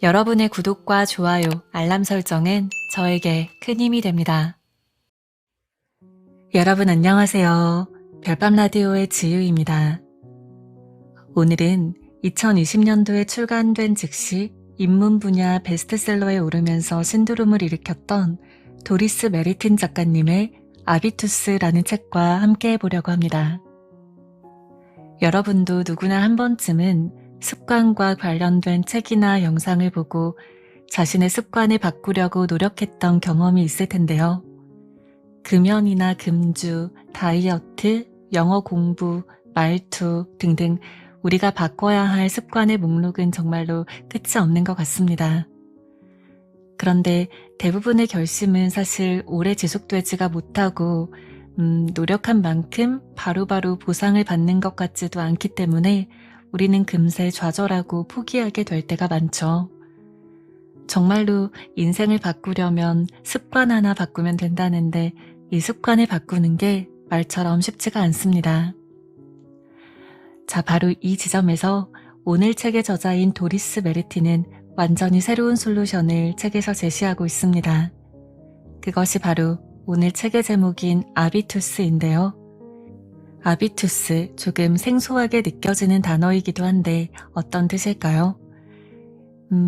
여러분의 구독과 좋아요, 알람 설정은 저에게 큰 힘이 됩니다. 여러분 안녕하세요. 별밤 라디오의 지유입니다. 오늘은 2020년도에 출간된 즉시 인문 분야 베스트셀러에 오르면서 신드롬을 일으켰던 도리스 메리틴 작가님의 아비투스라는 책과 함께 해보려고 합니다. 여러분도 누구나 한 번쯤은 습관과 관련된 책이나 영상을 보고 자신의 습관을 바꾸려고 노력했던 경험이 있을 텐데요. 금연이나 금주, 다이어트, 영어 공부, 말투 등등 우리가 바꿔야 할 습관의 목록은 정말로 끝이 없는 것 같습니다. 그런데 대부분의 결심은 사실 오래 지속되지가 못하고 노력한 만큼 바로바로 보상을 받는 것 같지도 않기 때문에 우리는 금세 좌절하고 포기하게 될 때가 많죠. 정말로 인생을 바꾸려면 습관 하나 바꾸면 된다는데 이 습관을 바꾸는 게 말처럼 쉽지가 않습니다. 자, 바로 이 지점에서 오늘 책의 저자인 도리스 메리틴은 완전히 새로운 솔루션을 책에서 제시하고 있습니다. 그것이 바로 오늘 책의 제목인 아비투스인데요. 아비투스, 조금 생소하게 느껴지는 단어이기도 한데 어떤 뜻일까요?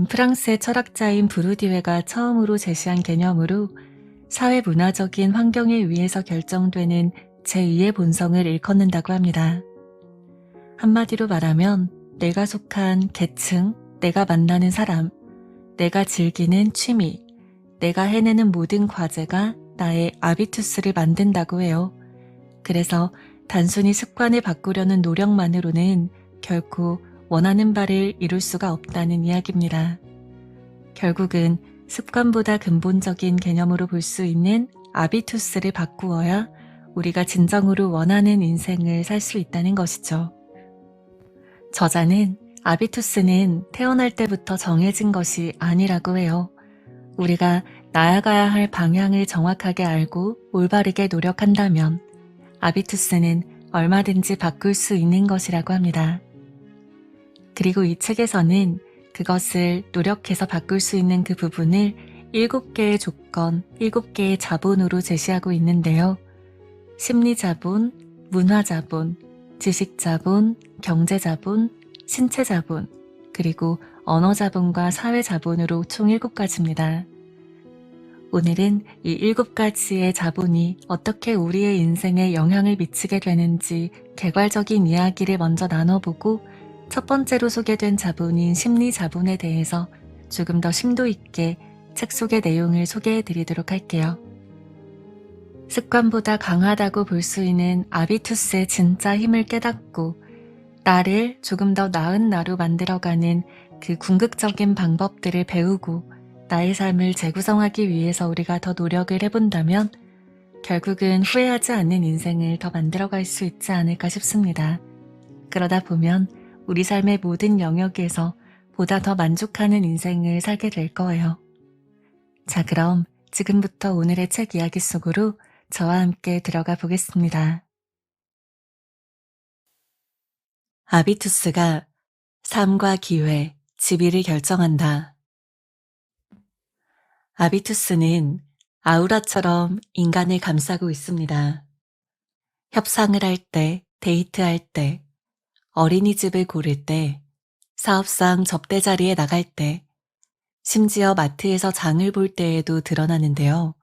프랑스의 철학자인 브루디웨가 처음으로 제시한 개념으로 사회문화적인 환경에 의해서 결정되는 제2의 본성을 일컫는다고 합니다. 한마디로 말하면 내가 속한 계층, 내가 만나는 사람, 내가 즐기는 취미, 내가 해내는 모든 과제가 나의 아비투스를 만든다고 해요. 그래서 단순히 습관을 바꾸려는 노력만으로는 결코 원하는 바를 이룰 수가 없다는 이야기입니다. 결국은 습관보다 근본적인 개념으로 볼 수 있는 아비투스를 바꾸어야 우리가 진정으로 원하는 인생을 살 수 있다는 것이죠. 저자는 아비투스는 태어날 때부터 정해진 것이 아니라고 해요. 우리가 나아가야 할 방향을 정확하게 알고 올바르게 노력한다면 아비투스는 얼마든지 바꿀 수 있는 것이라고 합니다. 그리고 이 책에서는 그것을 노력해서 바꿀 수 있는 그 부분을 7개의 조건, 7개의 자본으로 제시하고 있는데요. 심리자본, 문화자본, 지식자본, 경제자본, 신체자본, 그리고 언어자본과 사회자본으로 총 7가지입니다. 오늘은 이 7가지의 자본이 어떻게 우리의 인생에 영향을 미치게 되는지 개괄적인 이야기를 먼저 나눠보고 첫 번째로 소개된 자본인 심리자본에 대해서 조금 더 심도 있게 책 속의 내용을 소개해 드리도록 할게요. 습관보다 강하다고 볼 수 있는 아비투스의 진짜 힘을 깨닫고 나를 조금 더 나은 나로 만들어가는 그 궁극적인 방법들을 배우고 나의 삶을 재구성하기 위해서 우리가 더 노력을 해본다면 결국은 후회하지 않는 인생을 더 만들어갈 수 있지 않을까 싶습니다. 그러다 보면 우리 삶의 모든 영역에서 보다 더 만족하는 인생을 살게 될 거예요. 자, 그럼 지금부터 오늘의 책 이야기 속으로 저와 함께 들어가 보겠습니다. 아비투스가 삶과 기회, 지위를 결정한다. 아비투스는 아우라처럼 인간을 감싸고 있습니다. 협상을 할 때, 데이트할 때, 어린이집을 고를 때, 사업상 접대 자리에 나갈 때, 심지어 마트에서 장을 볼 때에도 드러나는데요.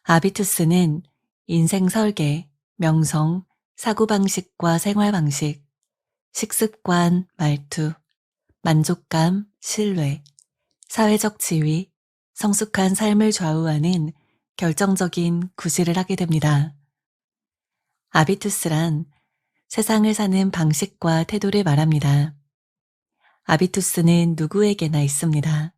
아비투스는 인생 설계, 명성, 사고방식과 생활방식, 식습관, 말투, 만족감, 신뢰, 사회적 지위, 성숙한 삶을 좌우하는 결정적인 구실을 하게 됩니다. 아비투스란 세상을 사는 방식과 태도를 말합니다. 아비투스는 누구에게나 있습니다.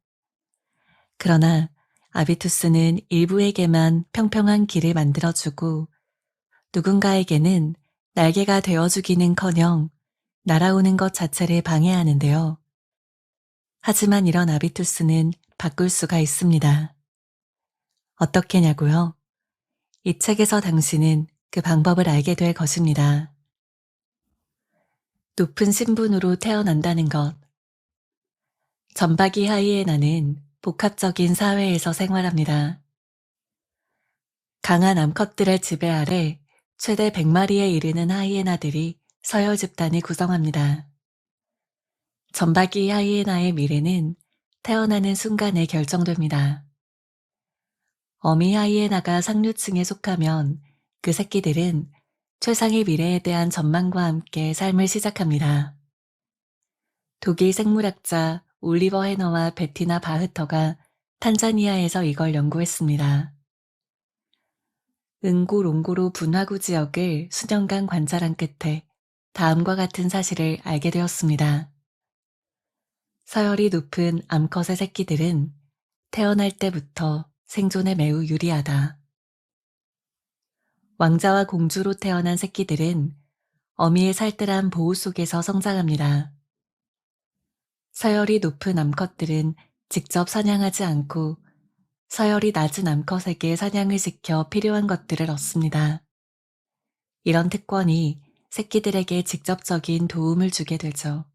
그러나 아비투스는 일부에게만 평평한 길을 만들어주고 누군가에게는 날개가 되어주기는커녕 날아오는 것 자체를 방해하는데요. 하지만 이런 아비투스는 바꿀 수가 있습니다. 어떻게냐고요? 이 책에서 당신은 그 방법을 알게 될 것입니다. 높은 신분으로 태어난다는 것. 점박이 하이에나는 복합적인 사회에서 생활합니다. 강한 암컷들의 지배 아래 최대 100마리에 이르는 하이에나들이 서열 집단을 구성합니다. 점박이 하이에나의 미래는 태어나는 순간에 결정됩니다. 어미 하이에나가 상류층에 속하면 그 새끼들은 최상의 미래에 대한 전망과 함께 삶을 시작합니다. 독일 생물학자 올리버 해너와 베티나 바흐터가 탄자니아에서 이걸 연구했습니다. 응고롱고로 분화구 지역을 수년간 관찰한 끝에 다음과 같은 사실을 알게 되었습니다. 서열이 높은 암컷의 새끼들은 태어날 때부터 생존에 매우 유리하다. 왕자와 공주로 태어난 새끼들은 어미의 살뜰한 보호 속에서 성장합니다. 서열이 높은 암컷들은 직접 사냥하지 않고 서열이 낮은 암컷에게 사냥을 시켜 필요한 것들을 얻습니다. 이런 특권이 새끼들에게 직접적인 도움을 주게 되죠.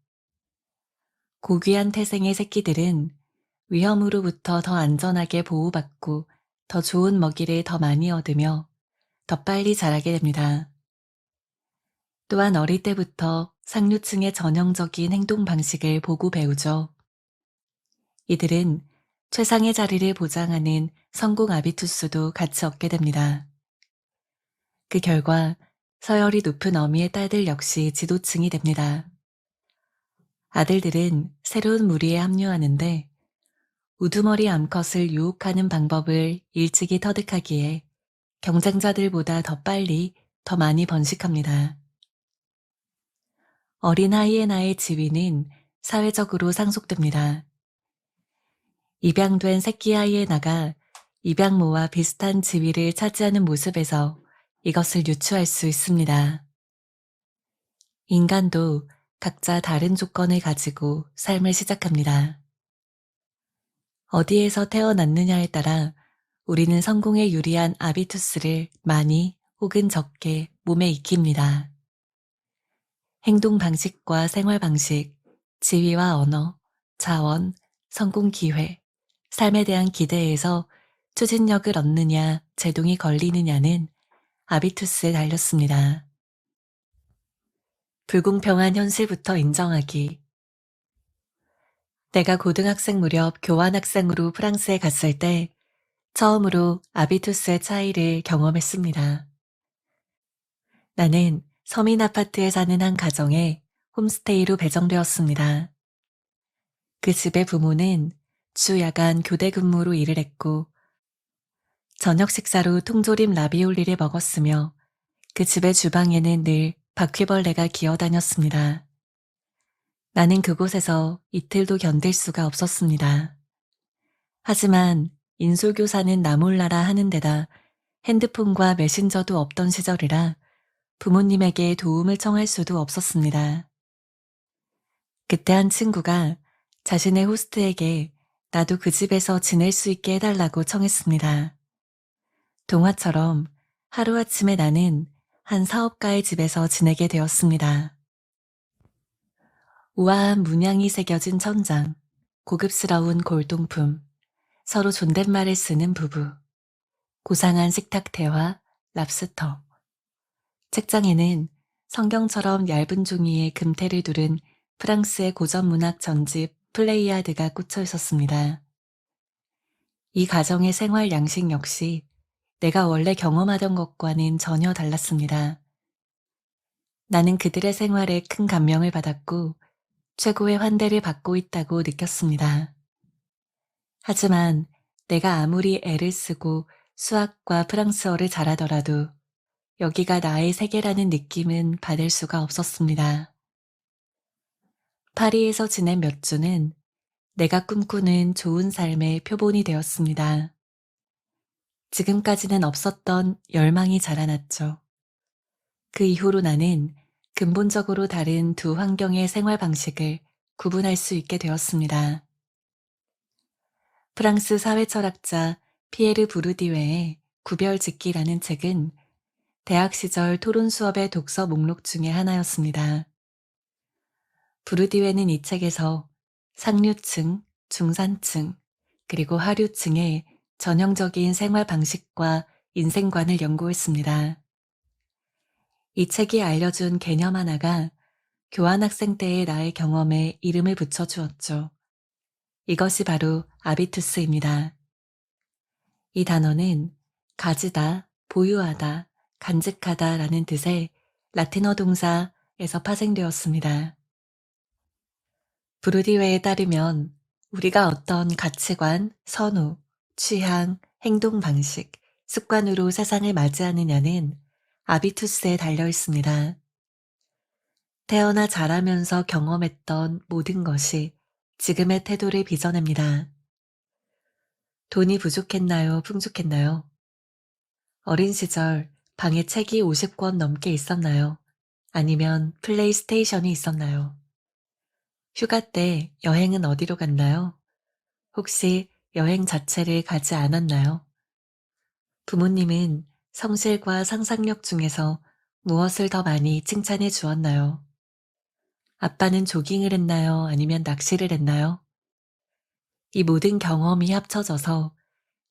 고귀한 태생의 새끼들은 위험으로부터 더 안전하게 보호받고 더 좋은 먹이를 더 많이 얻으며 더 빨리 자라게 됩니다. 또한 어릴 때부터 상류층의 전형적인 행동 방식을 보고 배우죠. 이들은 최상의 자리를 보장하는 성공 아비투스도 같이 얻게 됩니다. 그 결과 서열이 높은 어미의 딸들 역시 지도층이 됩니다. 아들들은 새로운 무리에 합류하는데 우두머리 암컷을 유혹하는 방법을 일찍이 터득하기에 경쟁자들보다 더 빨리 더 많이 번식합니다. 어린 하이에나의 지위는 사회적으로 상속됩니다. 입양된 새끼 하이에나가 입양모와 비슷한 지위를 차지하는 모습에서 이것을 유추할 수 있습니다. 인간도 각자 다른 조건을 가지고 삶을 시작합니다. 어디에서 태어났느냐에 따라 우리는 성공에 유리한 아비투스를 많이 혹은 적게 몸에 익힙니다. 행동 방식과 생활 방식, 지위와 언어, 자원, 성공 기회, 삶에 대한 기대에서 추진력을 얻느냐, 제동이 걸리느냐는 아비투스에 달렸습니다. 불공평한 현실부터 인정하기. 내가 고등학생 무렵 교환학생으로 프랑스에 갔을 때 처음으로 아비투스의 차이를 경험했습니다. 나는 서민 아파트에 사는 한 가정에 홈스테이로 배정되었습니다. 그 집의 부모는 주 야간 교대 근무로 일을 했고 저녁 식사로 통조림 라비올리를 먹었으며 그 집의 주방에는 늘 바퀴벌레가 기어다녔습니다. 나는 그곳에서 이틀도 견딜 수가 없었습니다. 하지만 인솔교사는 나 몰라라 하는 데다 핸드폰과 메신저도 없던 시절이라 부모님에게 도움을 청할 수도 없었습니다. 그때 한 친구가 자신의 호스트에게 나도 그 집에서 지낼 수 있게 해달라고 청했습니다. 동화처럼 하루아침에 나는 한 사업가의 집에서 지내게 되었습니다. 우아한 문양이 새겨진 천장, 고급스러운 골동품, 서로 존댓말을 쓰는 부부, 고상한 식탁 대화, 랍스터. 책장에는 성경처럼 얇은 종이에 금태를 두른 프랑스의 고전 문학 전집 플레이아드가 꽂혀 있었습니다. 이 가정의 생활 양식 역시 내가 원래 경험하던 것과는 전혀 달랐습니다. 나는 그들의 생활에 큰 감명을 받았고 최고의 환대를 받고 있다고 느꼈습니다. 하지만 내가 아무리 애를 쓰고 수학과 프랑스어를 잘하더라도 여기가 나의 세계라는 느낌은 받을 수가 없었습니다. 파리에서 지낸 몇 주는 내가 꿈꾸는 좋은 삶의 표본이 되었습니다. 지금까지는 없었던 열망이 자라났죠. 그 이후로 나는 근본적으로 다른 두 환경의 생활 방식을 구분할 수 있게 되었습니다. 프랑스 사회철학자 피에르 부르디웨의 구별짓기라는 책은 대학 시절 토론 수업의 독서 목록 중에 하나였습니다. 부르디웨는 이 책에서 상류층, 중산층, 그리고 하류층의 전형적인 생활 방식과 인생관을 연구했습니다. 이 책이 알려준 개념 하나가 교환학생 때의 나의 경험에 이름을 붙여주었죠. 이것이 바로 아비투스입니다. 이 단어는 가지다, 보유하다, 간직하다 라는 뜻의 라틴어 동사에서 파생되었습니다. 브루디웨에 따르면 우리가 어떤 가치관, 선호, 취향, 행동 방식, 습관으로 세상을 맞이하느냐는 아비투스에 달려 있습니다. 태어나 자라면서 경험했던 모든 것이 지금의 태도를 빚어냅니다. 돈이 부족했나요? 풍족했나요? 어린 시절 방에 책이 50권 넘게 있었나요? 아니면 플레이스테이션이 있었나요? 휴가 때 여행은 어디로 갔나요? 혹시 여행 자체를 가지 않았나요? 부모님은 성실과 상상력 중에서 무엇을 더 많이 칭찬해 주었나요? 아빠는 조깅을 했나요? 아니면 낚시를 했나요? 이 모든 경험이 합쳐져서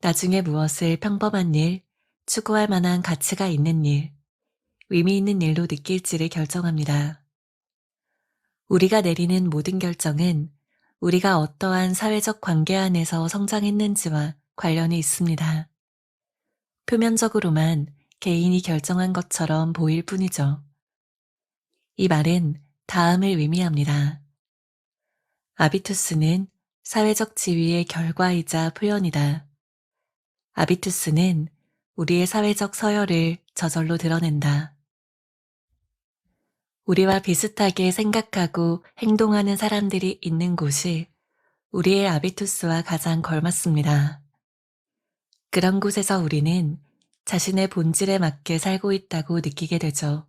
나중에 무엇을 평범한 일, 추구할 만한 가치가 있는 일, 의미 있는 일로 느낄지를 결정합니다. 우리가 내리는 모든 결정은 우리가 어떠한 사회적 관계 안에서 성장했는지와 관련이 있습니다. 표면적으로만 개인이 결정한 것처럼 보일 뿐이죠. 이 말은 다음을 의미합니다. 아비투스는 사회적 지위의 결과이자 표현이다. 아비투스는 우리의 사회적 서열을 저절로 드러낸다. 우리와 비슷하게 생각하고 행동하는 사람들이 있는 곳이 우리의 아비투스와 가장 걸맞습니다. 그런 곳에서 우리는 자신의 본질에 맞게 살고 있다고 느끼게 되죠.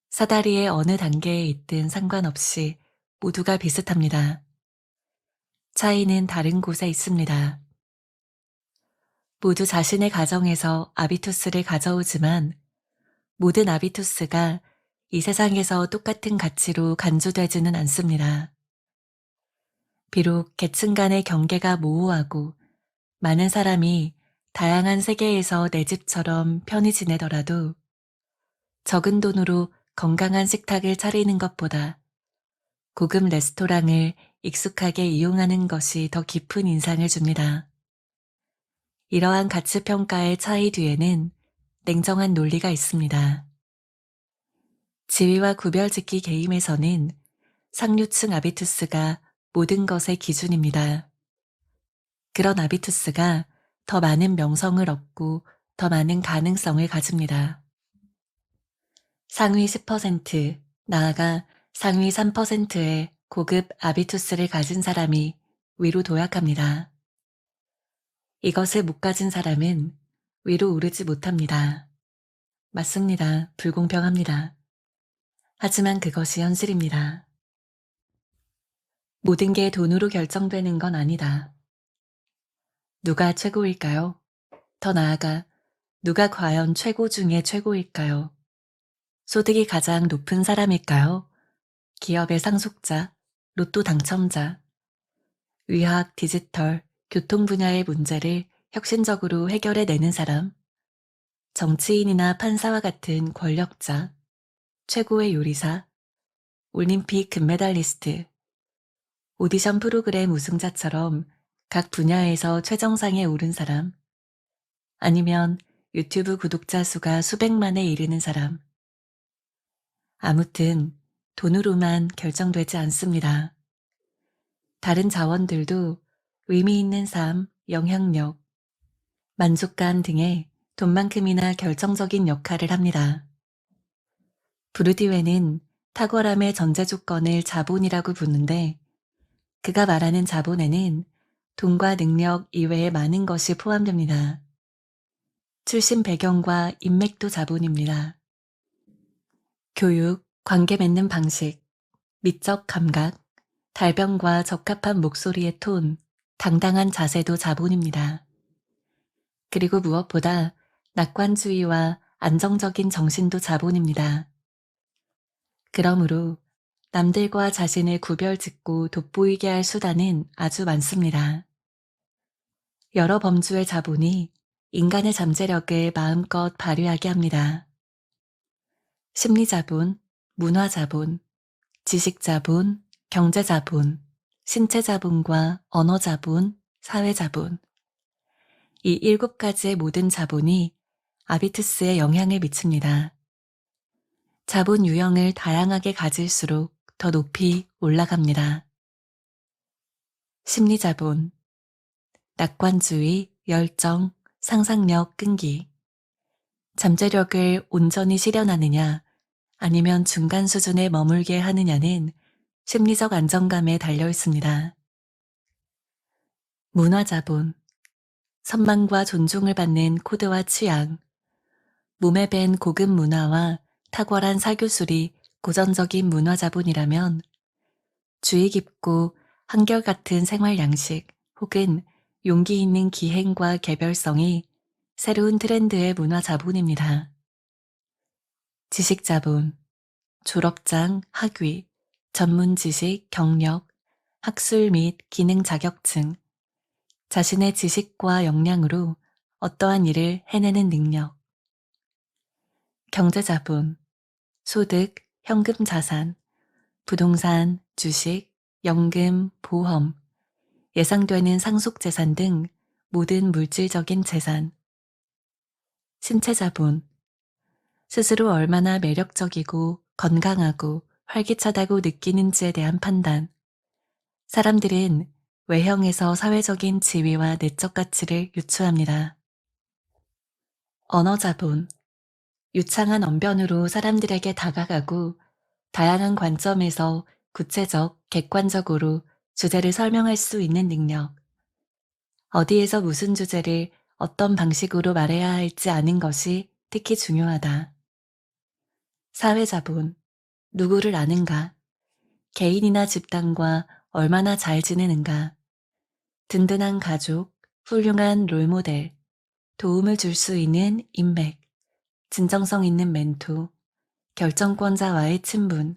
사다리의 어느 단계에 있든 상관없이 모두가 비슷합니다. 차이는 다른 곳에 있습니다. 모두 자신의 가정에서 아비투스를 가져오지만 모든 아비투스가 이 세상에서 똑같은 가치로 간주되지는 않습니다. 비록 계층 간의 경계가 모호하고 많은 사람이 다양한 세계에서 내 집처럼 편히 지내더라도 적은 돈으로 건강한 식탁을 차리는 것보다 고급 레스토랑을 익숙하게 이용하는 것이 더 깊은 인상을 줍니다. 이러한 가치평가의 차이 뒤에는 냉정한 논리가 있습니다. 지위와 구별짓기 게임에서는 상류층 아비투스가 모든 것의 기준입니다. 그런 아비투스가 더 많은 명성을 얻고 더 많은 가능성을 가집니다. 상위 10%, 나아가 상위 3%의 고급 아비투스를 가진 사람이 위로 도약합니다. 이것을 못 가진 사람은 위로 오르지 못합니다. 맞습니다. 불공평합니다. 하지만 그것이 현실입니다. 모든 게 돈으로 결정되는 건 아니다. 누가 최고일까요? 더 나아가 누가 과연 최고 중에 최고일까요? 소득이 가장 높은 사람일까요? 기업의 상속자, 로또 당첨자, 의학, 디지털, 교통 분야의 문제를 혁신적으로 해결해내는 사람, 정치인이나 판사와 같은 권력자, 최고의 요리사, 올림픽 금메달리스트, 오디션 프로그램 우승자처럼 각 분야에서 최정상에 오른 사람, 아니면 유튜브 구독자 수가 수백만에 이르는 사람. 아무튼 돈으로만 결정되지 않습니다. 다른 자원들도 의미 있는 삶, 영향력, 만족감 등의 돈만큼이나 결정적인 역할을 합니다. 브루디웨는 탁월함의 전제 조건을 자본이라고 부르는데 그가 말하는 자본에는 돈과 능력 이외의 많은 것이 포함됩니다. 출신 배경과 인맥도 자본입니다. 교육, 관계 맺는 방식, 미적 감각, 달변과 적합한 목소리의 톤, 당당한 자세도 자본입니다. 그리고 무엇보다 낙관주의와 안정적인 정신도 자본입니다. 그러므로 남들과 자신을 구별짓고 돋보이게 할 수단은 아주 많습니다. 여러 범주의 자본이 인간의 잠재력을 마음껏 발휘하게 합니다. 심리자본, 문화자본, 지식자본, 경제자본, 신체자본과 언어자본, 사회자본. 이 7가지의 모든 자본이 아비투스에 영향을 미칩니다. 자본 유형을 다양하게 가질수록 더 높이 올라갑니다. 심리자본, 낙관주의, 열정, 상상력, 끈기. 잠재력을 온전히 실현하느냐 아니면 중간 수준에 머물게 하느냐는 심리적 안정감에 달려 있습니다. 문화자본, 선망과 존중을 받는 코드와 취향, 몸에 밴 고급 문화와 탁월한 사교술이 고전적인 문화자본이라면 주의 깊고 한결같은 생활 양식 혹은 용기 있는 기행과 개별성이 새로운 트렌드의 문화자본입니다. 지식자본, 졸업장, 학위, 전문 지식, 경력, 학술 및 기능 자격증, 자신의 지식과 역량으로 어떠한 일을 해내는 능력. 경제자본, 소득, 현금 자산, 부동산, 주식, 연금, 보험, 예상되는 상속재산 등 모든 물질적인 재산. 신체자본, 스스로 얼마나 매력적이고 건강하고 활기차다고 느끼는지에 대한 판단. 사람들은 외형에서 사회적인 지위와 내적 가치를 유추합니다. 언어자본, 유창한 언변으로 사람들에게 다가가고 다양한 관점에서 구체적, 객관적으로 주제를 설명할 수 있는 능력. 어디에서 무슨 주제를 어떤 방식으로 말해야 할지 아는 것이 특히 중요하다. 사회자본, 누구를 아는가, 개인이나 집단과 얼마나 잘 지내는가, 든든한 가족, 훌륭한 롤모델, 도움을 줄 수 있는 인맥, 진정성 있는 멘토, 결정권자와의 친분,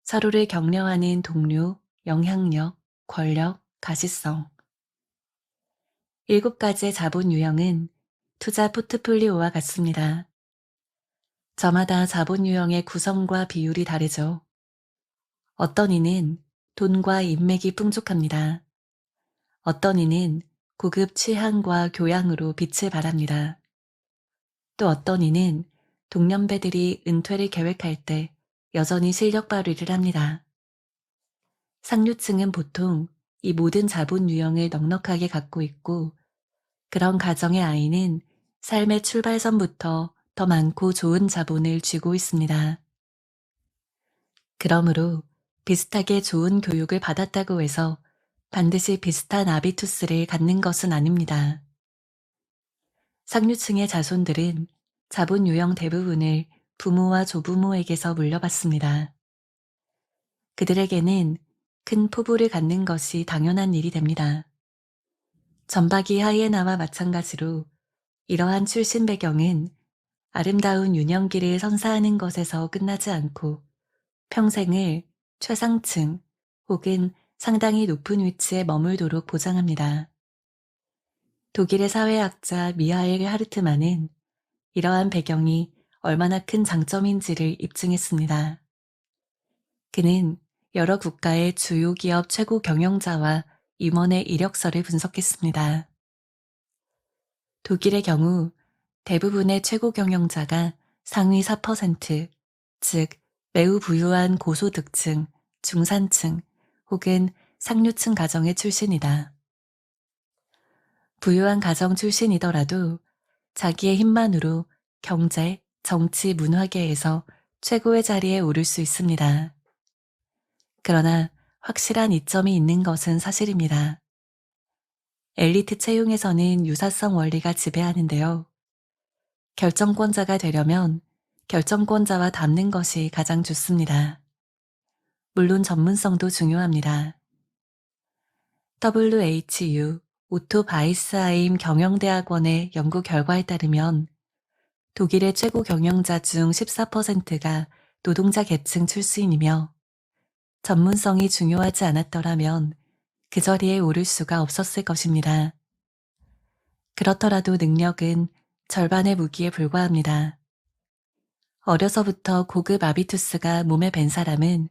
서로를 격려하는 동료, 영향력, 권력, 가시성. 7가지의 자본 유형은 투자 포트폴리오와 같습니다. 저마다 자본 유형의 구성과 비율이 다르죠. 어떤 이는 돈과 인맥이 풍족합니다. 어떤 이는 고급 취향과 교양으로 빛을 발합니다. 또 어떤 이는 동년배들이 은퇴를 계획할 때 여전히 실력 발휘를 합니다. 상류층은 보통 이 모든 자본 유형을 넉넉하게 갖고 있고 그런 가정의 아이는 삶의 출발선부터 더 많고 좋은 자본을 쥐고 있습니다. 그러므로 비슷하게 좋은 교육을 받았다고 해서 반드시 비슷한 아비투스를 갖는 것은 아닙니다. 상류층의 자손들은 자본 유형 대부분을 부모와 조부모에게서 물려받습니다. 그들에게는 큰 포부를 갖는 것이 당연한 일이 됩니다. 점박이 하이에나와 마찬가지로 이러한 출신 배경은 아름다운 유년기를 선사하는 것에서 끝나지 않고 평생을 최상층 혹은 상당히 높은 위치에 머물도록 보장합니다. 독일의 사회학자 미하엘 하르트만은 이러한 배경이 얼마나 큰 장점인지를 입증했습니다. 그는 여러 국가의 주요 기업 최고 경영자와 임원의 이력서를 분석했습니다. 독일의 경우 대부분의 최고 경영자가 상위 4%, 즉 매우 부유한 고소득층, 중산층 혹은 상류층 가정의 출신이다. 부유한 가정 출신이더라도 자기의 힘만으로 경제, 정치, 문화계에서 최고의 자리에 오를 수 있습니다. 그러나 확실한 이점이 있는 것은 사실입니다. 엘리트 채용에서는 유사성 원리가 지배하는데요. 결정권자가 되려면 결정권자와 닮는 것이 가장 좋습니다. 물론 전문성도 중요합니다. WHU 오토 바이스하임 경영대학원의 연구 결과에 따르면 독일의 최고 경영자 중 14%가 노동자 계층 출신이며 전문성이 중요하지 않았더라면 그 자리에 오를 수가 없었을 것입니다. 그렇더라도 능력은 절반의 무기에 불과합니다. 어려서부터 고급 아비투스가 몸에 밴 사람은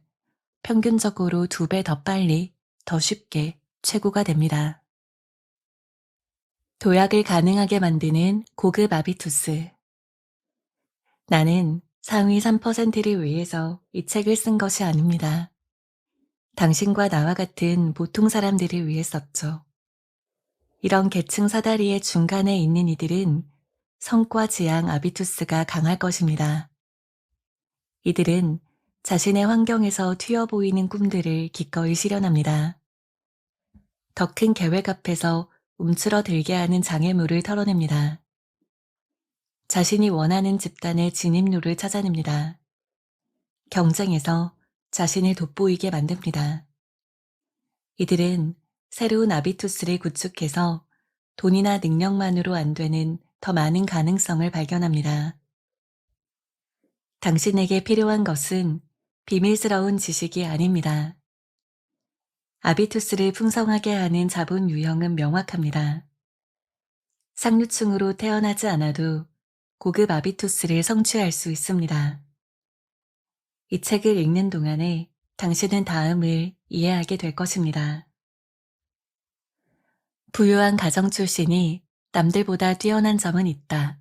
평균적으로 2배 더 빨리, 더 쉽게 최고가 됩니다. 도약을 가능하게 만드는 고급 아비투스. 나는 상위 3%를 위해서 이 책을 쓴 것이 아닙니다. 당신과 나와 같은 보통 사람들을 위해 썼죠. 이런 계층 사다리의 중간에 있는 이들은 성과 지향 아비투스가 강할 것입니다. 이들은 자신의 환경에서 튀어 보이는 꿈들을 기꺼이 실현합니다. 더 큰 계획 앞에서 움츠러들게 하는 장애물을 털어냅니다. 자신이 원하는 집단의 진입로를 찾아냅니다. 경쟁에서 자신을 돋보이게 만듭니다. 이들은 새로운 아비투스를 구축해서 돈이나 능력만으로 안 되는 더 많은 가능성을 발견합니다. 당신에게 필요한 것은 비밀스러운 지식이 아닙니다. 아비투스를 풍성하게 하는 자본 유형은 명확합니다. 상류층으로 태어나지 않아도 고급 아비투스를 성취할 수 있습니다. 이 책을 읽는 동안에 당신은 다음을 이해하게 될 것입니다. 부유한 가정 출신이 남들보다 뛰어난 점은 있다.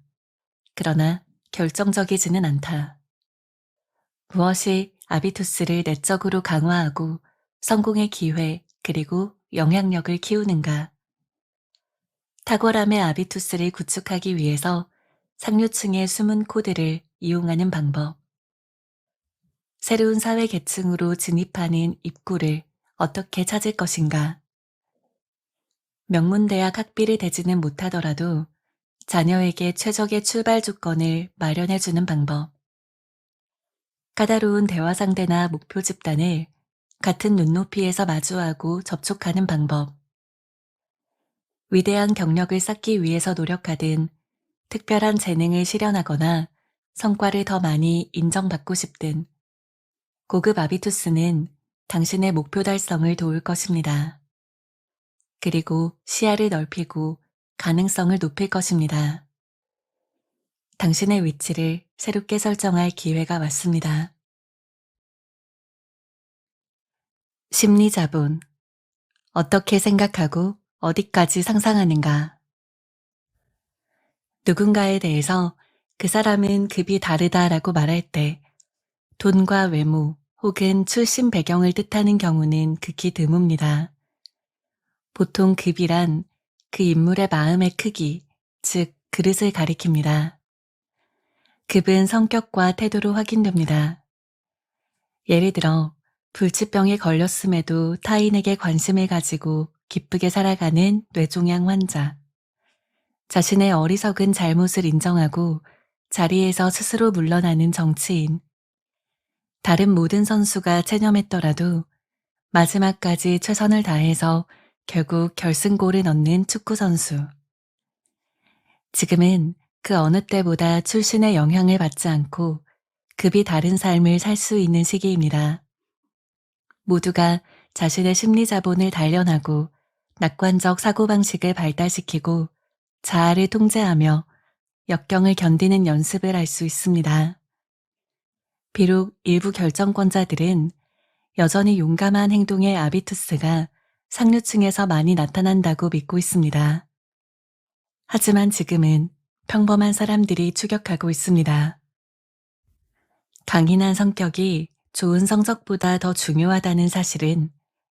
그러나 결정적이지는 않다. 무엇이 아비투스를 내적으로 강화하고 성공의 기회 그리고 영향력을 키우는가? 탁월함의 아비투스를 구축하기 위해서 상류층의 숨은 코드를 이용하는 방법. 새로운 사회 계층으로 진입하는 입구를 어떻게 찾을 것인가? 명문대학 학비를 대지는 못하더라도 자녀에게 최적의 출발 조건을 마련해주는 방법. 까다로운 대화 상대나 목표 집단을 같은 눈높이에서 마주하고 접촉하는 방법. 위대한 경력을 쌓기 위해서 노력하든 특별한 재능을 실현하거나 성과를 더 많이 인정받고 싶든 고급 아비투스는 당신의 목표 달성을 도울 것입니다. 그리고 시야를 넓히고 가능성을 높일 것입니다. 당신의 위치를 새롭게 설정할 기회가 왔습니다. 심리자본. 어떻게 생각하고 어디까지 상상하는가? 누군가에 대해서 그 사람은 급이 다르다라고 말할 때 돈과 외모 혹은 출신 배경을 뜻하는 경우는 극히 드뭅니다. 보통 급이란 그 인물의 마음의 크기, 즉 그릇을 가리킵니다. 급은 성격과 태도로 확인됩니다. 예를 들어 불치병에 걸렸음에도 타인에게 관심을 가지고 기쁘게 살아가는 뇌종양 환자. 자신의 어리석은 잘못을 인정하고 자리에서 스스로 물러나는 정치인. 다른 모든 선수가 체념했더라도 마지막까지 최선을 다해서 결국 결승골을 넣는 축구선수. 지금은 그 어느 때보다 출신의 영향을 받지 않고 급이 다른 삶을 살 수 있는 시기입니다. 모두가 자신의 심리 자본을 단련하고 낙관적 사고방식을 발달시키고 자아를 통제하며 역경을 견디는 연습을 할 수 있습니다. 비록 일부 결정권자들은 여전히 용감한 행동의 아비투스가 상류층에서 많이 나타난다고 믿고 있습니다. 하지만 지금은 평범한 사람들이 추격하고 있습니다. 강인한 성격이 좋은 성적보다 더 중요하다는 사실은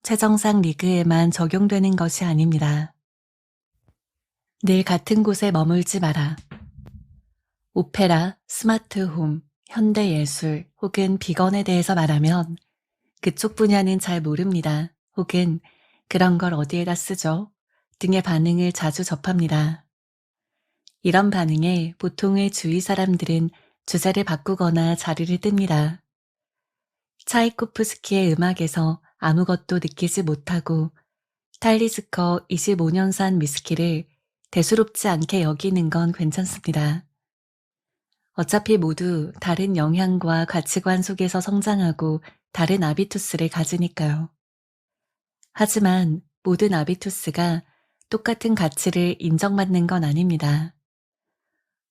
최정상 리그에만 적용되는 것이 아닙니다. 늘 같은 곳에 머물지 마라. 오페라, 스마트홈, 현대예술 혹은 비건에 대해서 말하면 그쪽 분야는 잘 모릅니다. 혹은 그런 걸 어디에다 쓰죠? 등의 반응을 자주 접합니다. 이런 반응에 보통의 주위 사람들은 주제를 바꾸거나 자리를 뜹니다. 차이코프스키의 음악에서 아무것도 느끼지 못하고 탈리스커 25년산 위스키를 대수롭지 않게 여기는 건 괜찮습니다. 어차피 모두 다른 영향과 가치관 속에서 성장하고 다른 아비투스를 가지니까요. 하지만 모든 아비투스가 똑같은 가치를 인정받는 건 아닙니다.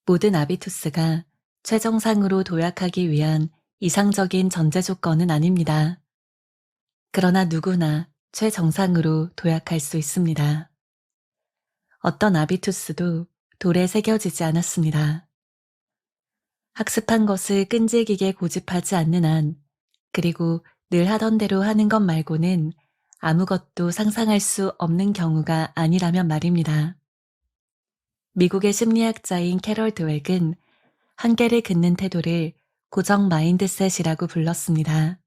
모든 아비투스가 최정상으로 도약하기 위한 이상적인 전제 조건은 아닙니다. 그러나 누구나 최정상으로 도약할 수 있습니다. 어떤 아비투스도 돌에 새겨지지 않았습니다. 학습한 것을 끈질기게 고집하지 않는 한, 그리고 늘 하던 대로 하는 것 말고는 아무것도 상상할 수 없는 경우가 아니라면 말입니다. 미국의 심리학자인 캐럴 드웩은 한계를 긋는 태도를 고정 마인드셋이라고 불렀습니다.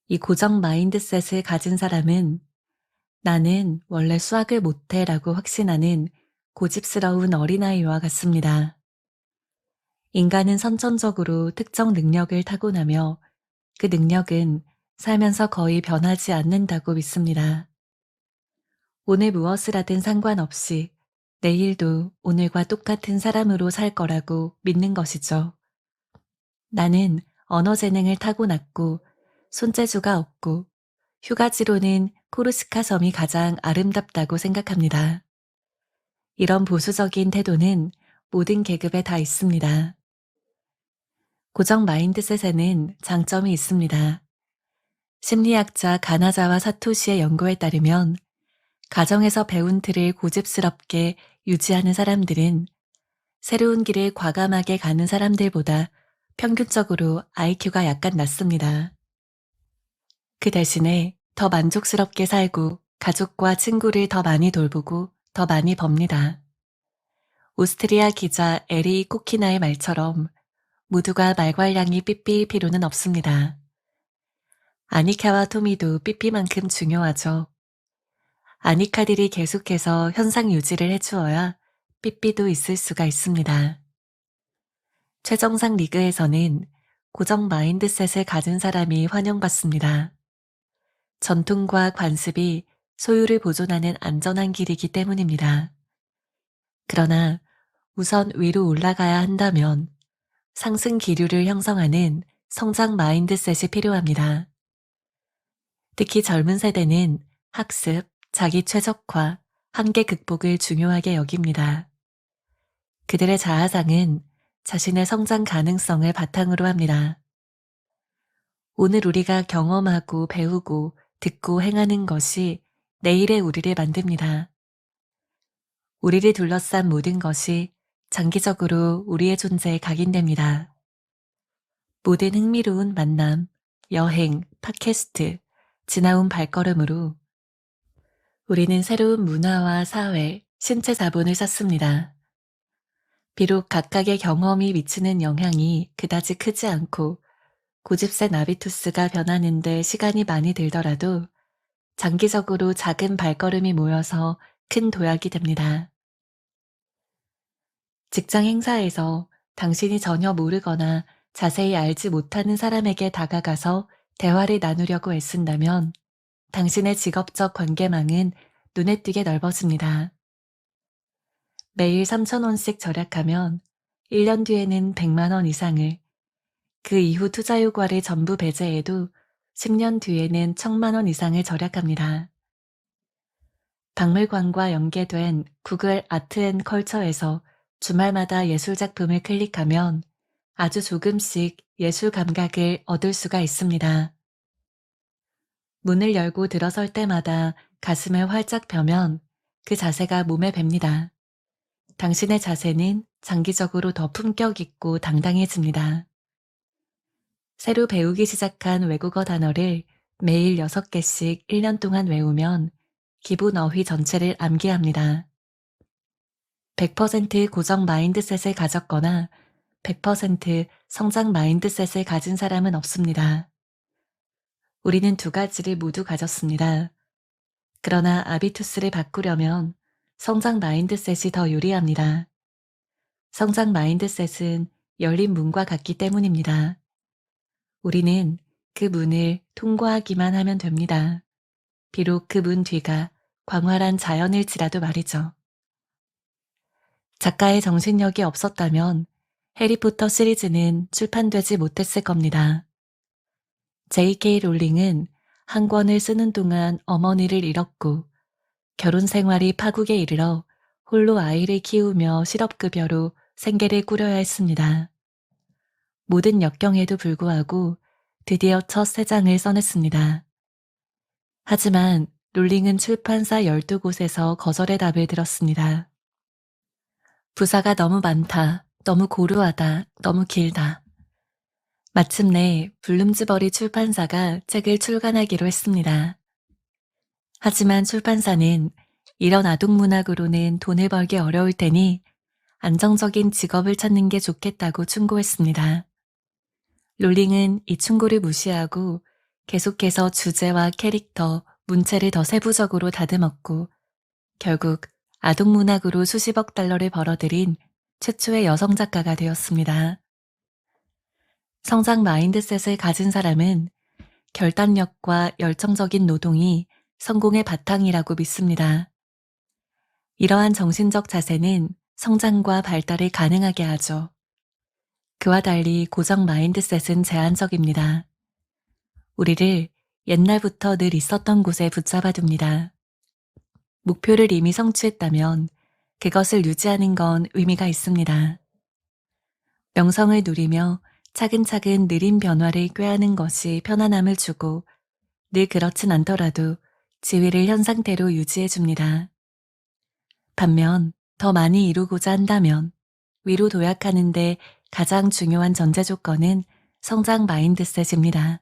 이 고정 마인드셋을 가진 사람은 나는 원래 수학을 못해 라고 확신하는 고집스러운 어린아이와 같습니다. 인간은 선천적으로 특정 능력을 타고나며 그 능력은 살면서 거의 변하지 않는다고 믿습니다. 오늘 무엇을 하든 상관없이 내일도 오늘과 똑같은 사람으로 살 거라고 믿는 것이죠. 나는 언어 재능을 타고났고 손재주가 없고 휴가지로는 코르시카 섬이 가장 아름답다고 생각합니다. 이런 보수적인 태도는 모든 계급에 다 있습니다. 고정 마인드셋에는 장점이 있습니다. 심리학자 가나자와 사토시의 연구에 따르면 가정에서 배운 틀을 고집스럽게 유지하는 사람들은 새로운 길을 과감하게 가는 사람들보다 평균적으로 IQ가 약간 낮습니다. 그 대신에 더 만족스럽게 살고 가족과 친구를 더 많이 돌보고 더 많이 법니다. 오스트리아 기자 에리 코키나의 말처럼 모두가 말괄량이 삐삐일 필요는 없습니다. 아니카와 토미도 삐삐만큼 중요하죠. 아니카들이 계속해서 현상 유지를 해주어야 삐삐도 있을 수가 있습니다. 최정상 리그에서는 고정 마인드셋을 가진 사람이 환영받습니다. 전통과 관습이 소유를 보존하는 안전한 길이기 때문입니다. 그러나 우선 위로 올라가야 한다면 상승 기류를 형성하는 성장 마인드셋이 필요합니다. 특히 젊은 세대는 학습, 자기 최적화, 한계 극복을 중요하게 여깁니다. 그들의 자아상은 자신의 성장 가능성을 바탕으로 합니다. 오늘 우리가 경험하고 배우고 듣고 행하는 것이 내일의 우리를 만듭니다. 우리를 둘러싼 모든 것이 장기적으로 우리의 존재에 각인됩니다. 모든 흥미로운 만남, 여행, 팟캐스트, 지나온 발걸음으로 우리는 새로운 문화와 사회, 신체 자본을 쌓습니다. 비록 각각의 경험이 미치는 영향이 그다지 크지 않고 고집센 아비투스가 변하는데 시간이 많이 들더라도 장기적으로 작은 발걸음이 모여서 큰 도약이 됩니다. 직장 행사에서 당신이 전혀 모르거나 자세히 알지 못하는 사람에게 다가가서 대화를 나누려고 애쓴다면 당신의 직업적 관계망은 눈에 띄게 넓어집니다. 매일 3,000원씩 절약하면 1년 뒤에는 100만 원 이상을, 그 이후 투자 효과를 전부 배제해도 10년 뒤에는 1,000만 원 이상을 절약합니다. 박물관과 연계된 구글 아트앤컬처에서 주말마다 예술작품을 클릭하면 아주 조금씩 예술 감각을 얻을 수가 있습니다. 문을 열고 들어설 때마다 가슴을 활짝 펴면 그 자세가 몸에 뱄니다. 당신의 자세는 장기적으로 더 품격 있고 당당해집니다. 새로 배우기 시작한 외국어 단어를 매일 6개씩 1년 동안 외우면 기본 어휘 전체를 암기합니다. 100% 고정 마인드셋을 가졌거나 100% 성장 마인드셋을 가진 사람은 없습니다. 우리는 두 가지를 모두 가졌습니다. 그러나 아비투스를 바꾸려면 성장 마인드셋이 더 유리합니다. 성장 마인드셋은 열린 문과 같기 때문입니다. 우리는 그 문을 통과하기만 하면 됩니다. 비록 그 문 뒤가 광활한 자연일지라도 말이죠. 작가의 정신력이 없었다면 해리포터 시리즈는 출판되지 못했을 겁니다. J.K. 롤링은 한 권을 쓰는 동안 어머니를 잃었고 결혼 생활이 파국에 이르러 홀로 아이를 키우며 실업급여로 생계를 꾸려야 했습니다. 모든 역경에도 불구하고 드디어 첫 세 장을 써냈습니다. 하지만 롤링은 출판사 12곳에서 거절의 답을 들었습니다. 부사가 너무 많다, 너무 고루하다, 너무 길다. 마침내 블룸즈버리 출판사가 책을 출간하기로 했습니다. 하지만 출판사는 이런 아동문학으로는 돈을 벌기 어려울 테니 안정적인 직업을 찾는 게 좋겠다고 충고했습니다. 롤링은 이 충고를 무시하고 계속해서 주제와 캐릭터, 문체를 더 세부적으로 다듬었고 결국 아동문학으로 수십억 달러를 벌어들인 최초의 여성 작가가 되었습니다. 성장 마인드셋을 가진 사람은 결단력과 열정적인 노동이 성공의 바탕이라고 믿습니다. 이러한 정신적 자세는 성장과 발달을 가능하게 하죠. 그와 달리 고정 마인드셋은 제한적입니다. 우리를 옛날부터 늘 있었던 곳에 붙잡아 둡니다. 목표를 이미 성취했다면 그것을 유지하는 건 의미가 있습니다. 명성을 누리며 차근차근 느린 변화를 꾀하는 것이 편안함을 주고 늘 그렇진 않더라도 지위를 현 상태로 유지해 줍니다. 반면 더 많이 이루고자 한다면 위로 도약하는데 가장 중요한 전제 조건은 성장 마인드셋입니다.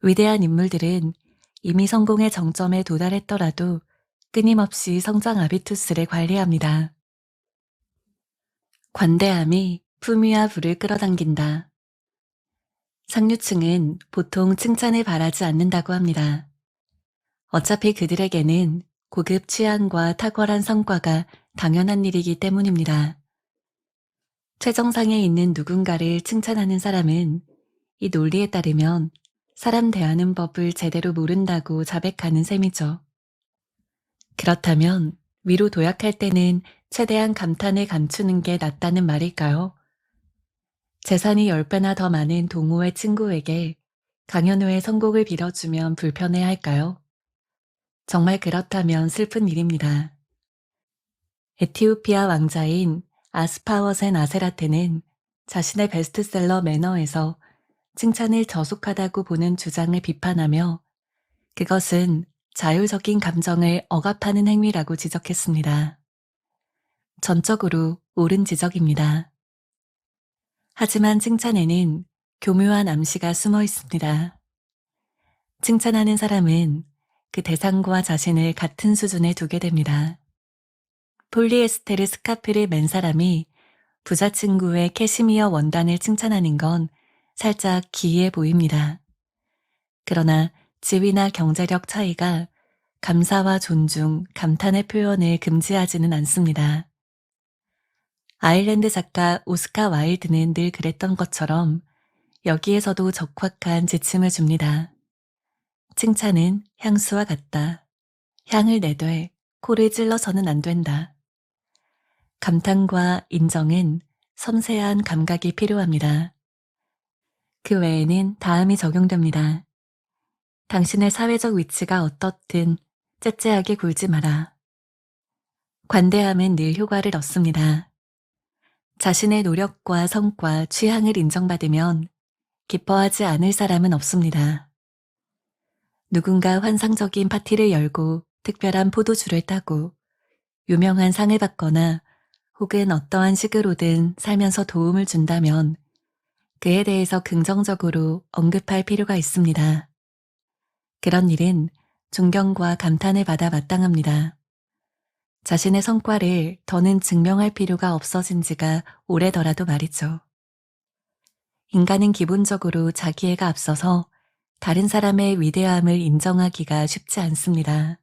위대한 인물들은 이미 성공의 정점에 도달했더라도 끊임없이 성장 아비투스를 관리합니다. 관대함이 품위와 부를 끌어당긴다. 상류층은 보통 칭찬을 바라지 않는다고 합니다. 어차피 그들에게는 고급 취향과 탁월한 성과가 당연한 일이기 때문입니다. 최정상에 있는 누군가를 칭찬하는 사람은 이 논리에 따르면 사람 대하는 법을 제대로 모른다고 자백하는 셈이죠. 그렇다면 위로 도약할 때는 최대한 감탄을 감추는 게 낫다는 말일까요? 재산이 10배나 더 많은 동호회 친구에게 강연 후에 성공을 빌어주면 불편해 할까요? 정말 그렇다면 슬픈 일입니다. 에티오피아 왕자인 아스파워센 아세라테는 자신의 베스트셀러 매너에서 칭찬을 저속하다고 보는 주장을 비판하며 그것은 자율적인 감정을 억압하는 행위라고 지적했습니다. 전적으로 옳은 지적입니다. 하지만 칭찬에는 교묘한 암시가 숨어 있습니다. 칭찬하는 사람은 그 대상과 자신을 같은 수준에 두게 됩니다. 폴리에스테르 스카프를 맨 사람이 부자 친구의 캐시미어 원단을 칭찬하는 건 살짝 기이해 보입니다. 그러나 지위나 경제력 차이가 감사와 존중, 감탄의 표현을 금지하지는 않습니다. 아일랜드 작가 오스카 와일드는 늘 그랬던 것처럼 여기에서도 적확한 지침을 줍니다. 칭찬은 향수와 같다. 향을 내되 코를 찔러서는 안 된다. 감탄과 인정은 섬세한 감각이 필요합니다. 그 외에는 다음이 적용됩니다. 당신의 사회적 위치가 어떻든 째째하게 굴지 마라. 관대함은 늘 효과를 얻습니다. 자신의 노력과 성과, 취향을 인정받으면 기뻐하지 않을 사람은 없습니다. 누군가 환상적인 파티를 열고 특별한 포도주를 따고 유명한 상을 받거나 혹은 어떠한 식으로든 살면서 도움을 준다면 그에 대해서 긍정적으로 언급할 필요가 있습니다. 그런 일은 존경과 감탄을 받아 마땅합니다. 자신의 성과를 더는 증명할 필요가 없어진 지가 오래더라도 말이죠. 인간은 기본적으로 자기애가 앞서서 다른 사람의 위대함을 인정하기가 쉽지 않습니다.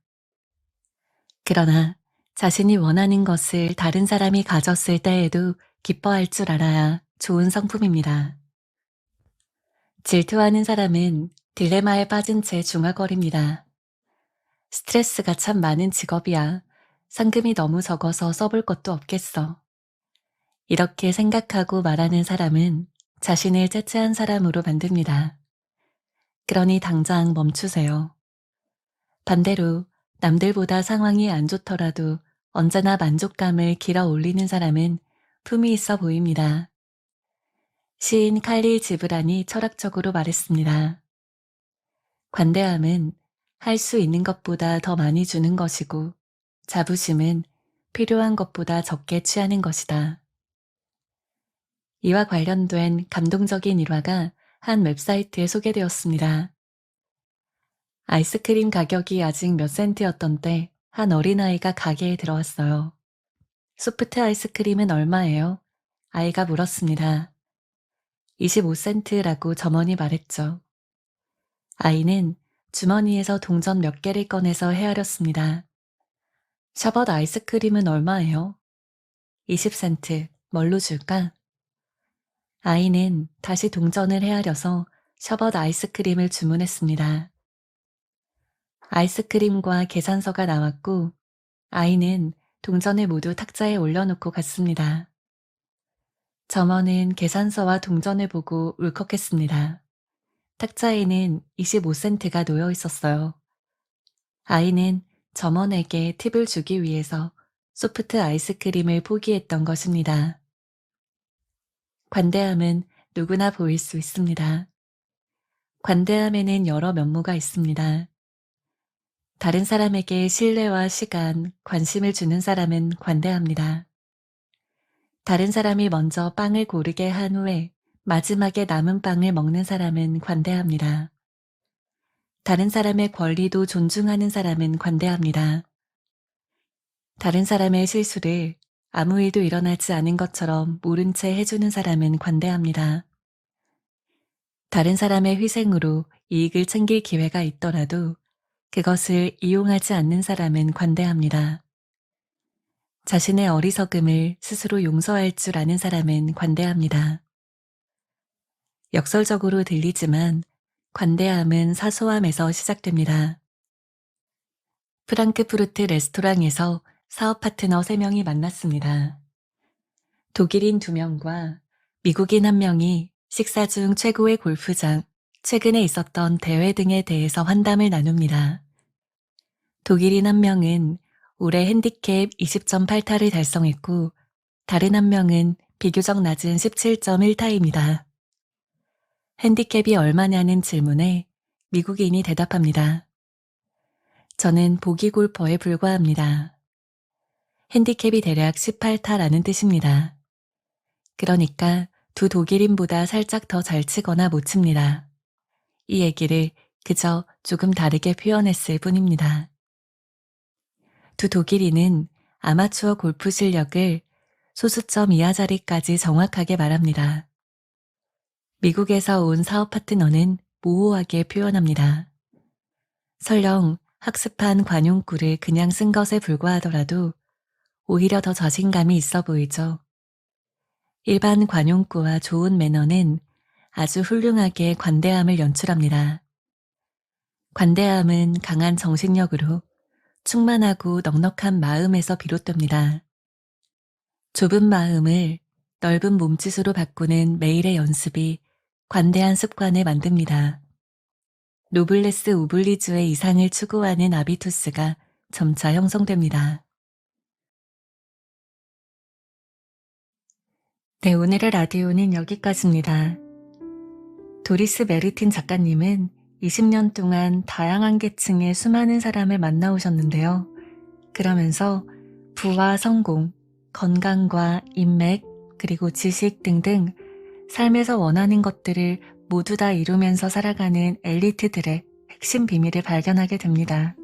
그러나 자신이 원하는 것을 다른 사람이 가졌을 때에도 기뻐할 줄 알아야 좋은 성품입니다. 질투하는 사람은 딜레마에 빠진 채 중얼거립니다. 스트레스가 참 많은 직업이야. 상금이 너무 적어서 써볼 것도 없겠어. 이렇게 생각하고 말하는 사람은 자신을 째째한 사람으로 만듭니다. 그러니 당장 멈추세요. 반대로 남들보다 상황이 안 좋더라도 언제나 만족감을 길어 올리는 사람은 품이 있어 보입니다. 시인 칼릴 지브란이 철학적으로 말했습니다. 관대함은 할 수 있는 것보다 더 많이 주는 것이고 자부심은 필요한 것보다 적게 취하는 것이다. 이와 관련된 감동적인 일화가 한 웹사이트에 소개되었습니다. 아이스크림 가격이 아직 몇 센트였던 때 한 어린아이가 가게에 들어왔어요. 소프트 아이스크림은 얼마예요? 아이가 물었습니다. 25센트라고 점원이 말했죠. 아이는 주머니에서 동전 몇 개를 꺼내서 헤아렸습니다. 샤벗 아이스크림은 얼마예요? 20센트. 뭘로 줄까? 아이는 다시 동전을 헤아려서 샤벗 아이스크림을 주문했습니다. 아이스크림과 계산서가 나왔고 아이는 동전을 모두 탁자에 올려놓고 갔습니다. 점원은 계산서와 동전을 보고 울컥했습니다. 탁자에는 25센트가 놓여 있었어요. 아이는 점원에게 팁을 주기 위해서 소프트 아이스크림을 포기했던 것입니다. 관대함은 누구나 보일 수 있습니다. 관대함에는 여러 면모가 있습니다. 다른 사람에게 신뢰와 시간, 관심을 주는 사람은 관대합니다. 다른 사람이 먼저 빵을 고르게 한 후에 마지막에 남은 빵을 먹는 사람은 관대합니다. 다른 사람의 권리도 존중하는 사람은 관대합니다. 다른 사람의 실수를 아무 일도 일어나지 않은 것처럼 모른 채 해주는 사람은 관대합니다. 다른 사람의 희생으로 이익을 챙길 기회가 있더라도 그것을 이용하지 않는 사람은 관대합니다. 자신의 어리석음을 스스로 용서할 줄 아는 사람은 관대합니다. 역설적으로 들리지만 관대함은 사소함에서 시작됩니다. 프랑크푸르트 레스토랑에서 사업 파트너 3명이 만났습니다. 독일인 2명과 미국인 1명이 식사 중 최고의 골프장, 최근에 있었던 대회 등에 대해서 환담을 나눕니다. 독일인 1명은 올해 핸디캡 20.8타를 달성했고 다른 1명은 비교적 낮은 17.1타입니다. 핸디캡이 얼마냐는 질문에 미국인이 대답합니다. 저는 보기 골퍼에 불과합니다. 핸디캡이 대략 18타라는 뜻입니다. 그러니까 두 독일인보다 살짝 더 잘 치거나 못 칩니다. 이 얘기를 그저 조금 다르게 표현했을 뿐입니다. 두 독일인은 아마추어 골프 실력을 소수점 이하 자리까지 정확하게 말합니다. 미국에서 온 사업 파트너는 모호하게 표현합니다. 설령 학습한 관용구를 그냥 쓴 것에 불과하더라도 오히려 더 자신감이 있어 보이죠. 일반 관용구와 좋은 매너는 아주 훌륭하게 관대함을 연출합니다. 관대함은 강한 정신력으로 충만하고 넉넉한 마음에서 비롯됩니다. 좁은 마음을 넓은 몸짓으로 바꾸는 매일의 연습이 관대한 습관을 만듭니다. 노블레스 오블리주의 이상을 추구하는 아비투스가 점차 형성됩니다. 네, 오늘의 라디오는 여기까지입니다. 도리스 메르틴 작가님은 20년 동안 다양한 계층의 수많은 사람을 만나오셨는데요. 그러면서 부와 성공, 건강과 인맥, 그리고 지식 등등 삶에서 원하는 것들을 모두 다 이루면서 살아가는 엘리트들의 핵심 비밀을 발견하게 됩니다.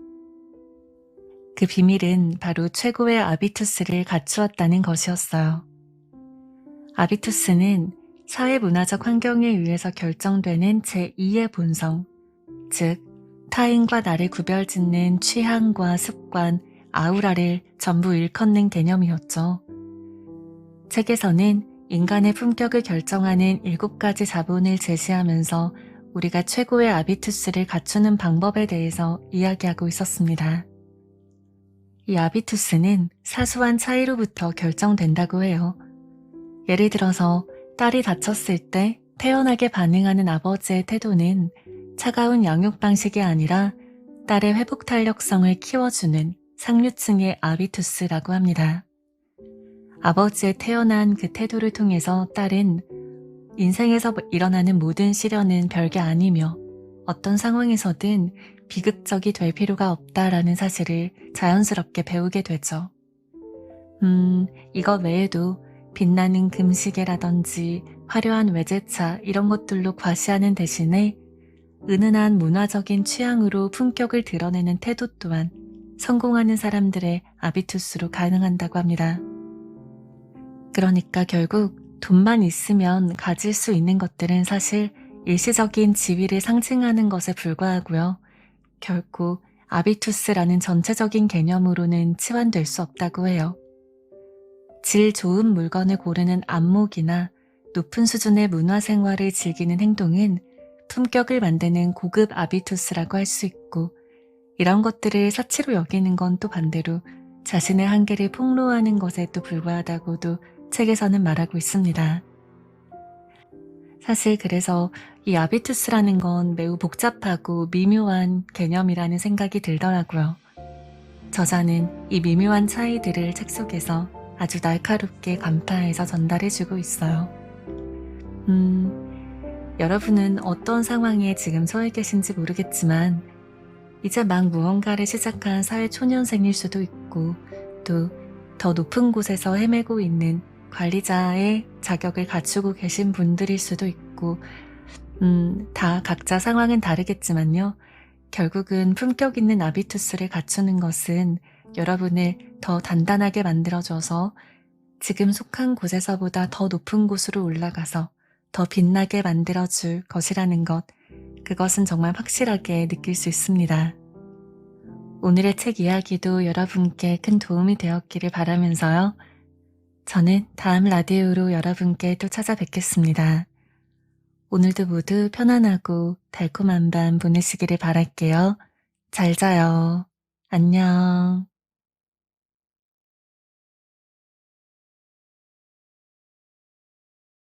그 비밀은 바로 최고의 아비투스를 갖추었다는 것이었어요. 아비투스는 사회문화적 환경에 의해서 결정되는 제2의 본성, 즉 타인과 나를 구별짓는 취향과 습관, 아우라를 전부 일컫는 개념이었죠. 책에서는 인간의 품격을 결정하는 7가지 자본을 제시하면서 우리가 최고의 아비투스를 갖추는 방법에 대해서 이야기하고 있었습니다. 이 아비투스는 사소한 차이로부터 결정된다고 해요. 예를 들어서 딸이 다쳤을 때 태연하게 반응하는 아버지의 태도는 차가운 양육 방식이 아니라 딸의 회복 탄력성을 키워주는 상류층의 아비투스라고 합니다. 아버지의 태연한 그 태도를 통해서 딸은 인생에서 일어나는 모든 시련은 별게 아니며 어떤 상황에서든 비극적이 될 필요가 없다라는 사실을 자연스럽게 배우게 되죠. 이것 외에도 빛나는 금시계라든지 화려한 외제차 이런 것들로 과시하는 대신에 은은한 문화적인 취향으로 품격을 드러내는 태도 또한 성공하는 사람들의 아비투스로 가능한다고 합니다. 그러니까 결국 돈만 있으면 가질 수 있는 것들은 사실 일시적인 지위를 상징하는 것에 불과하고요. 결코 아비투스라는 전체적인 개념으로는 치환될 수 없다고 해요. 질 좋은 물건을 고르는 안목이나 높은 수준의 문화생활을 즐기는 행동은 품격을 만드는 고급 아비투스라고 할 수 있고, 이런 것들을 사치로 여기는 건 또 반대로 자신의 한계를 폭로하는 것에 또 불과하다고도 책에서는 말하고 있습니다. 사실 그래서 이 아비투스라는 건 매우 복잡하고 미묘한 개념이라는 생각이 들더라고요. 저자는 이 미묘한 차이들을 책 속에서 아주 날카롭게 간파해서 전달해주고 있어요. 여러분은 어떤 상황에 지금 처해 계신지 모르겠지만 이제 막 무언가를 시작한 사회초년생일 수도 있고, 또 더 높은 곳에서 헤매고 있는 관리자의 자격을 갖추고 계신 분들일 수도 있고, 다 각자 상황은 다르겠지만요. 결국은 품격 있는 아비투스를 갖추는 것은 여러분을 더 단단하게 만들어줘서 지금 속한 곳에서보다 더 높은 곳으로 올라가서 더 빛나게 만들어줄 것이라는 것, 그것은 정말 확실하게 느낄 수 있습니다. 오늘의 책 이야기도 여러분께 큰 도움이 되었기를 바라면서요. 저는 다음 라디오로 여러분께 또 찾아뵙겠습니다. 오늘도 모두 편안하고 달콤한 밤 보내시기를 바랄게요. 잘 자요. 안녕.